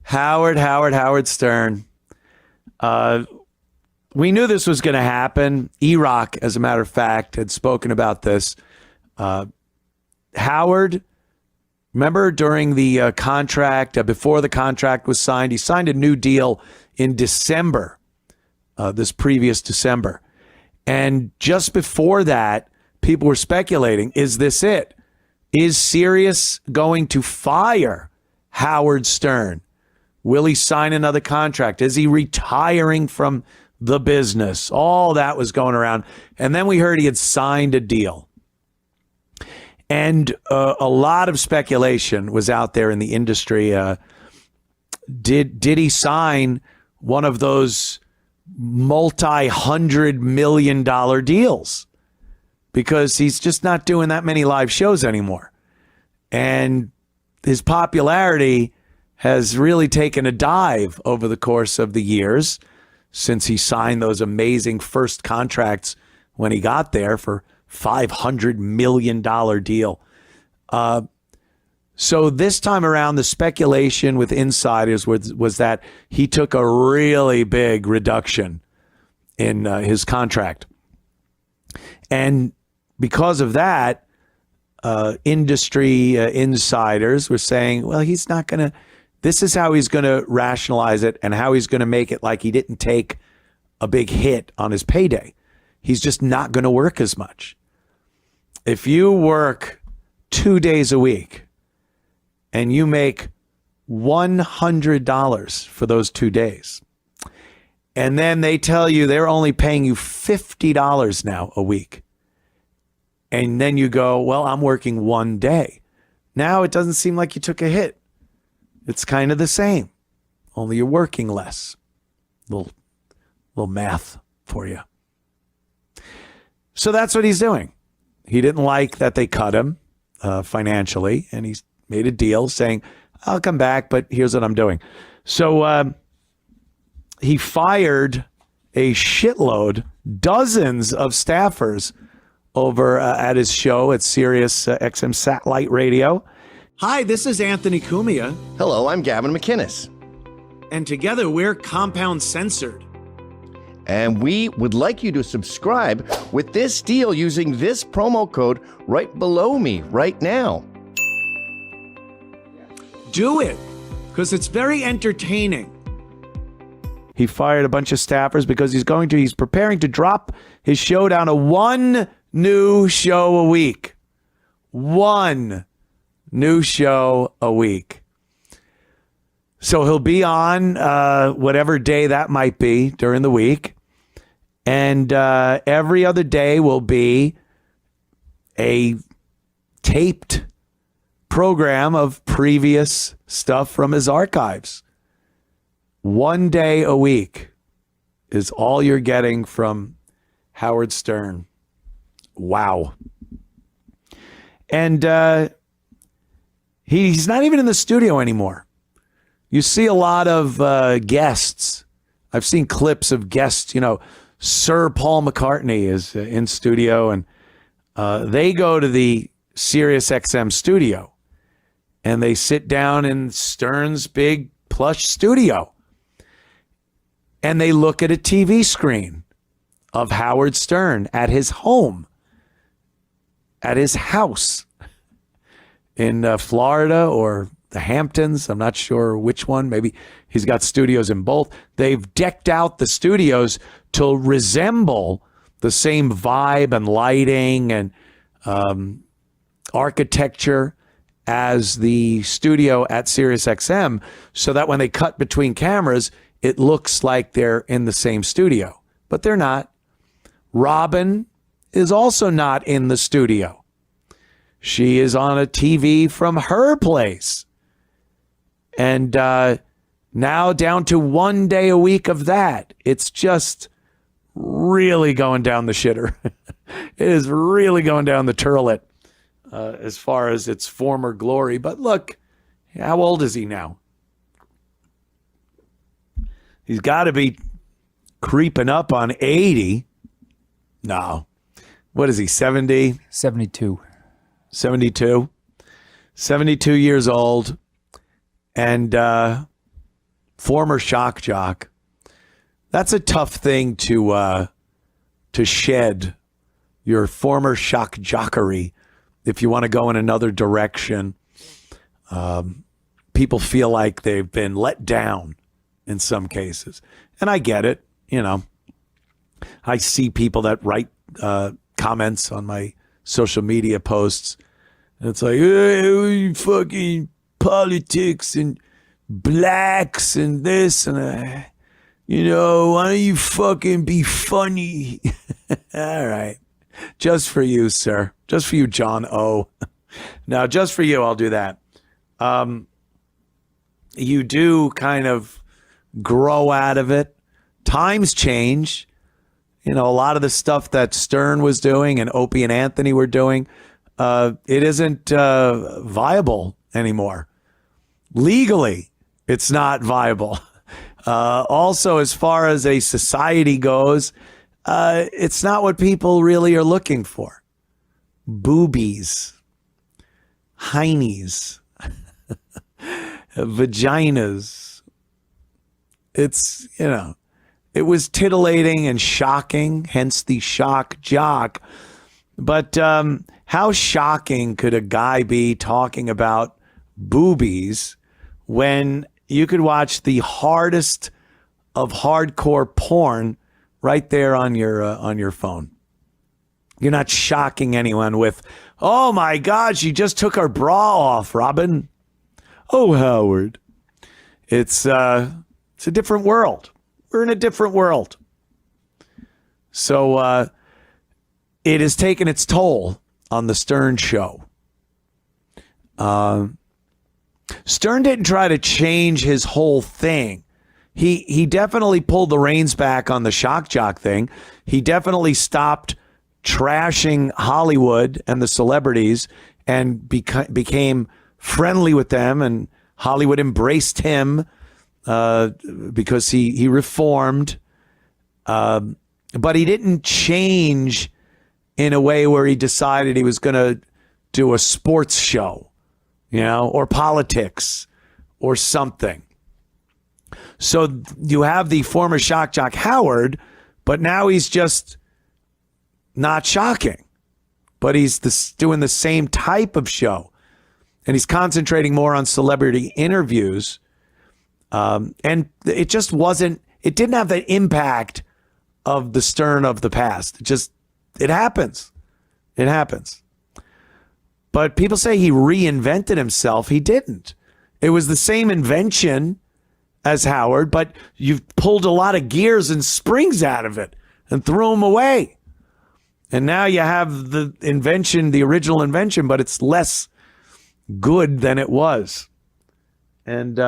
Howard Stern. We knew this was going to happen. E-Rock, as a matter of fact, had spoken about this. Howard, remember during the contract, before the contract was signed, he signed a new deal in December, this previous December. And just before that, people were speculating, is this it? Is Sirius going to fire Howard Stern? Will he sign another contract? Is he retiring from the business? All that was going around. And then we heard he had signed a deal. And a lot of speculation was out there in the industry. Did he sign one of those multi-$100 million deals? Because he's just not doing that many live shows anymore. And his popularity has really taken a dive over the course of the years since he signed those amazing first contracts when he got there for $500 million deal. So this time around, the speculation with insiders was that he took a really big reduction in his contract. And because of that, industry insiders were saying, well, he's not going to, this is how he's going to rationalize it and how he's going to make it like he didn't take a big hit on his payday. He's just not going to work as much. If you work 2 days a week and you make $100 for those 2 days, and then they tell you they're only paying you $50 now a week, and then you go, well, I'm working 1 day. Now it doesn't seem like you took a hit. It's kind of the same, only you're working less. Little math for you. So that's what he's doing. He didn't like that they cut him financially, and he's made a deal saying, I'll come back, but here's what I'm doing. So he fired a shitload, dozens of staffers over at his show at SiriusXM Satellite Radio. Hi, this is Anthony Cumia. Hello, I'm Gavin McInnes. And together we're Compound Censored. And we would like you to subscribe with this deal using this promo code right below me right now. Do it, because it's very entertaining. He fired a bunch of staffers because he's preparing to drop his show down to one new show a week. One new show a week. So he'll be on whatever day that might be during the week. And every other day will be a taped program of previous stuff from his archives. 1 day a week is all you're getting from Howard Stern. Wow. And he's not even in the studio anymore. You see a lot of guests. I've seen clips of guests, Sir Paul McCartney is in studio, and they go to the SiriusXM studio, and they sit down in Stern's big plush studio, and they look at a TV screen of Howard Stern at his home, at his house in Florida or the Hamptons. I'm not sure which one. Maybe he's got studios in both. They've decked out the studios to resemble the same vibe and lighting and architecture as the studio at SiriusXM, so that when they cut between cameras, it looks like they're in the same studio. But they're not. Robin is also not in the studio. She is on a TV from her place. And now down to 1 day a week of that. It's just really going down the shitter. It is really going down the turlet as far as its former glory. But look, how old is he now? He's got to be creeping up on 80. No. What is he, 70? 72. 72. 72 years old. and former shock jock. That's a tough thing to shed, your former shock jockery, if you want to go in another direction. People feel like they've been let down in some cases. And I get it. You know, I see people that write comments on my social media posts. And it's like, hey, fucking politics and blacks and this and you know, why don't you fucking be funny? All right. Just for you, sir. Just for you, John O. Now, just for you, I'll do that. You do kind of grow out of it. Times change. You know, a lot of the stuff that Stern was doing and Opie and Anthony were doing, it isn't viable anymore. Legally, it's not viable. Also, as far as a society goes, it's not what people really are looking for. Boobies, heinies, vaginas. It's, you know, it was titillating and shocking, hence the shock jock. But how shocking could a guy be talking about boobies when you could watch the hardest of hardcore porn right there on your phone? You're not shocking anyone with, oh my God, she just took her bra off, Robin. Oh, Howard. It's a different world. We're in a different world. So it has taken its toll on the Stern show. Stern didn't try to change his whole thing. He definitely pulled the reins back on the shock jock thing. He definitely stopped trashing Hollywood and the celebrities and became friendly with them, and Hollywood embraced him because he reformed. But he didn't change in a way where he decided he was going to do a sports show, you know, or politics or something. So you have the former shock jock Howard, but now he's just not shocking, but he's doing the same type of show, and he's concentrating more on celebrity interviews. And it just wasn't, it didn't have the impact of the Stern of the past. It happens. It happens. But people say he reinvented himself. He didn't. It was the same invention as Howard, but you've pulled a lot of gears and springs out of it and threw them away. And now you have the invention, the original invention, but it's less good than it was. And,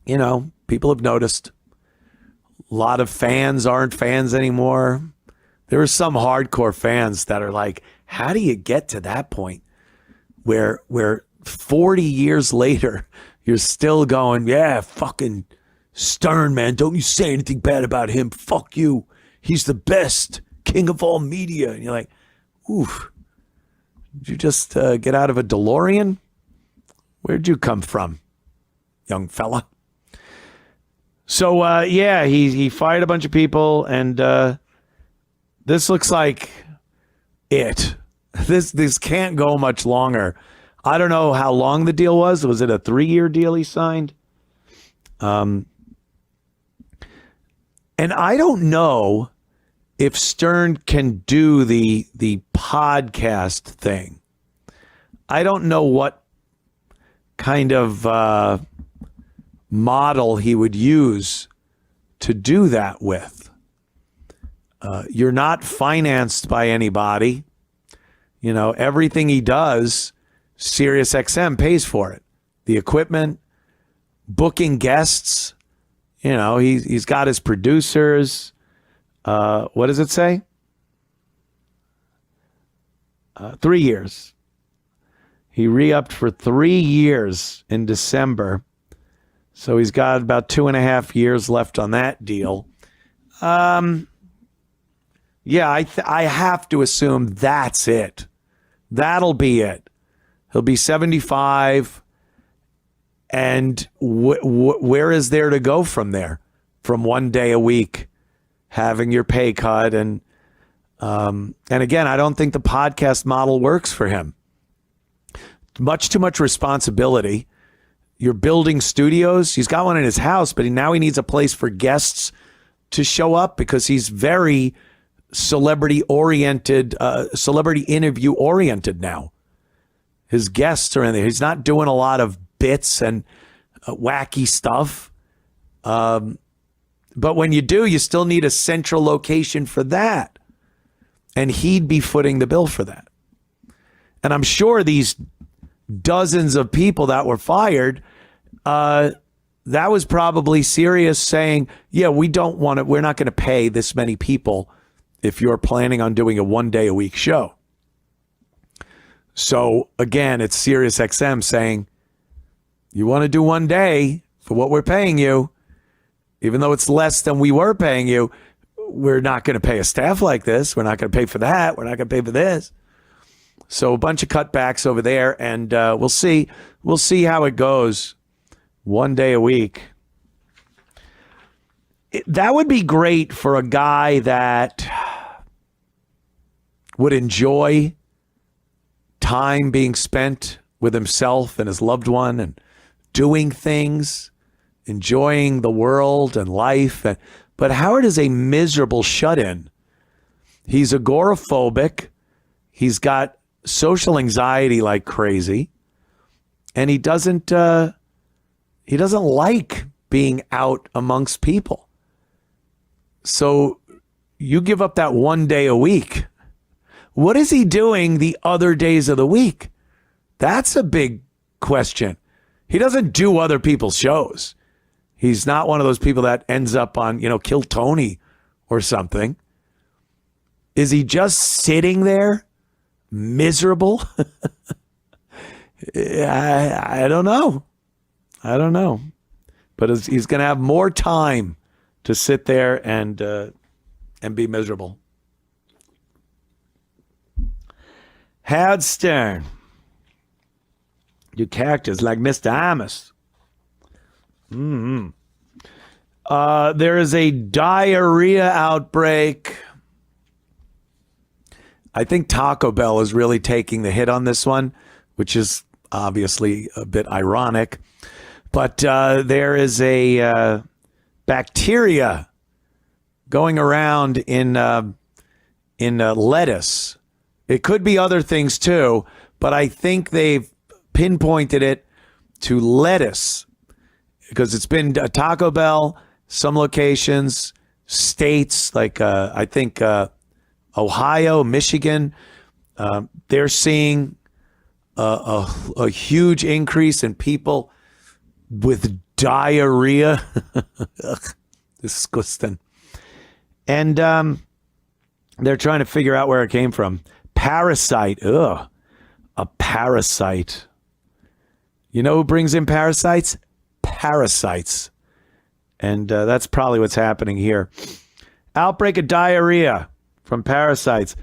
you know, people have noticed. A lot of fans aren't fans anymore. There are some hardcore fans that are like, how do you get to that point where 40 years later, you're still going, yeah, fucking Stern, man. Don't you say anything bad about him. Fuck you. He's the best king of all media. And you're like, oof. Did you just get out of a DeLorean? Where'd you come from, young fella? So, yeah, he fired a bunch of people, and this looks like it. This can't go much longer. I don't know how long the deal was. Was it a 3-year deal he signed? And I don't know if Stern can do the podcast thing. I don't know what kind of model he would use to do that with. You're not financed by anybody. You know, everything he does, SiriusXM pays for it. The equipment, booking guests, you know, he's got his producers. What does it say? 3 years. He re-upped for 3 years in December. So he's got about 2.5 years left on that deal. Yeah, I have to assume that's it. That'll be it. He'll be 75. And where is there to go from there? From 1 day a week, having your pay cut. And again, I don't think the podcast model works for him. Much too much responsibility. You're building studios. He's got one in his house, but now he needs a place for guests to show up because he's very celebrity interview oriented now. His guests are in there. He's not doing a lot of bits and wacky stuff. But when you do, you still need a central location for that. And he'd be footing the bill for that. And I'm sure these dozens of people that were fired, that was probably Sirius saying, yeah, we don't want it. We're not going to pay this many people if you're planning on doing a 1 day a week show. So again, it's SiriusXM saying, you want to do 1 day for what we're paying you, even though it's less than we were paying you, we're not going to pay a staff like this. We're not going to pay for that. We're not going to pay for this. So a bunch of cutbacks over there, and we'll see. We'll see how it goes. 1 day a week. That would be great for a guy that would enjoy time being spent with himself and his loved one and doing things, enjoying the world and life. But Howard is a miserable shut-in. He's agoraphobic. He's got social anxiety like crazy. And he doesn't like being out amongst people. So you give up that 1 day a week. What is he doing the other days of the week? That's a big question. He doesn't do other people's shows. He's not one of those people that ends up on, Kill Tony or something. Is he just sitting there miserable? I don't know. But he's going to have more time to sit there and be miserable. Howard Stern. You characters like Mr. Amos. There is a diarrhea outbreak. I think Taco Bell is really taking the hit on this one, which is obviously a bit ironic. But there is a bacteria going around in lettuce. It could be other things too, but I think they've pinpointed it to lettuce because it's been Taco Bell, some locations, states like I think Ohio, Michigan. They're seeing a huge increase in people with diarrhea. Disgusting. And they're trying to figure out where it came from. Parasite. Ugh. A parasite. You know who brings in parasites? Parasites. And that's probably what's happening here. Outbreak of diarrhea from parasites.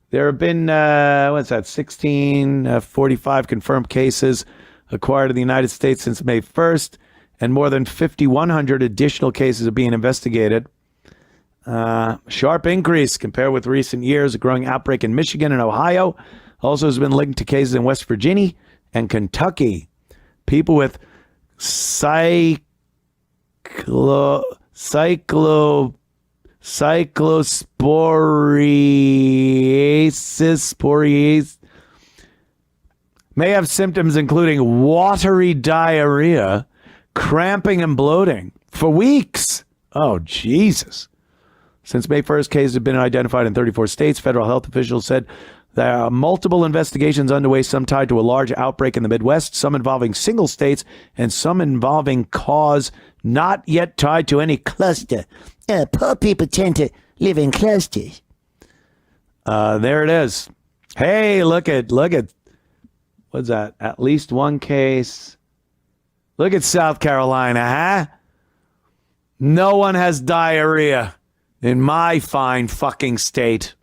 There have been, 1645 confirmed cases acquired in the United States since May 1st, and more than 5,100 additional cases are being investigated. Sharp increase compared with recent years. A growing outbreak in Michigan and Ohio also has been linked to cases in West Virginia and Kentucky. People with cyclosporiasis may have symptoms including watery diarrhea, cramping, and bloating for weeks. Oh, Jesus. Since May 1st, cases have been identified in 34 states. Federal health officials said there are multiple investigations underway, some tied to a large outbreak in the Midwest, some involving single states, and some involving cause not yet tied to any cluster. Poor people tend to live in clusters. There it is. Hey, look at, what's that? At least one case. Look at South Carolina, huh? No one has diarrhea in my fine fucking state.